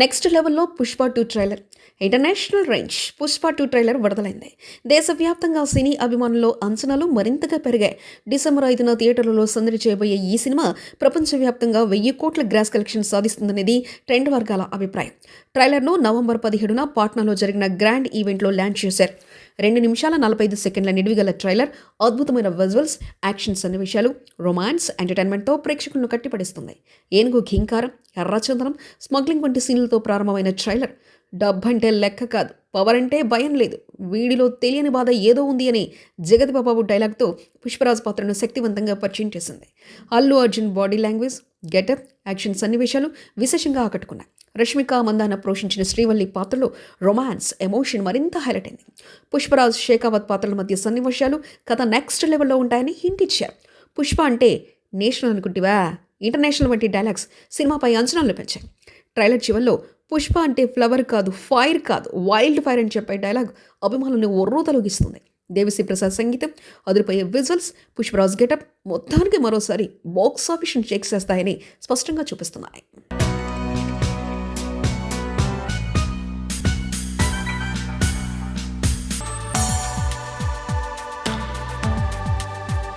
Next లెవెల్లో Pushpa 2 trailer. International range Pushpa 2 trailer విడుదలైంది. దేశవ్యాప్తంగా సినీ అభిమానుల్లో అంచనాలు మరింతగా పెరిగాయి. డిసెంబర్ 5న థియేటర్లలో సందడి చేయబోయే ఈ సినిమా ప్రపంచవ్యాప్తంగా 1000 కోట్ల గ్రాస్ కలెక్షన్ సాధిస్తుందనేది ట్రెండ్ వర్గాల అభిప్రాయం. ట్రైలర్ను నవంబర్ 17న పాట్నాలో జరిగిన గ్రాండ్ ఈవెంట్లో లాంచ్ చేశారు. 2 నిమిషాల 45 సెకండ్ల నిడివిగల ట్రైలర్ అద్భుతమైన విజువల్స్, యాక్షన్ సన్నివేశాలు, రొమాన్స్, ఎంటర్టైన్మెంట్తో ప్రేక్షకులను కట్టిపడిస్తుంది. ఏనుగు ఘీంకారం, ఎర్రచందనం, స్మగ్లింగ్ వంటి సీన్లతో ప్రారంభమైన ట్రైలర్ డబ్బంటే లెక్క కాదు, పవర్ అంటే భయం లేదు, వీడిలో తెలియని బాధ ఏదో ఉంది అని జగతిబాబు డైలాగ్తో పుష్పరాజ్ పాత్రను శక్తివంతంగా పరిచయం చేసింది. Allu Arjun body language, getup, action సన్నివేశాలు విశేషంగా ఆకట్టుకున్నాయి. రష్మిక మందాన పోషించిన శ్రీవల్లి పాత్రలో రొమాన్స్, ఎమోషన్ మరింత హైలైట్ అయింది. పుష్పరాజ్, షేకావత్ పాత్రల మధ్య సన్నివేశాలు, కథ నెక్స్ట్ లెవెల్లో ఉంటాయని హింట్ ఇచ్చారు. పుష్ప అంటే నేషనల్ అనుకుంటివా, ఇంటర్నేషనల్ వంటి డైలాగ్స్ సినిమాపై అంచనాలు పెంచాయి. ట్రైలర్ చివరిలో పుష్ప అంటే ఫ్లవర్ కాదు, ఫైర్ కాదు, వైల్డ్ ఫైర్ అని చెప్పే డైలాగ్ అభిమానులను ఒర్రూ తొలగిస్తుంది. దేవిశ్రీ ప్రసాద్ సంగీతం, అదిరిపోయే విజువల్స్, పుష్పరాజ్ గెటప్ మొత్తానికి మరోసారి బాక్స్ ఆఫీస్ను చెక్ చేస్తాయని స్పష్టంగా చూపిస్తున్నాయి.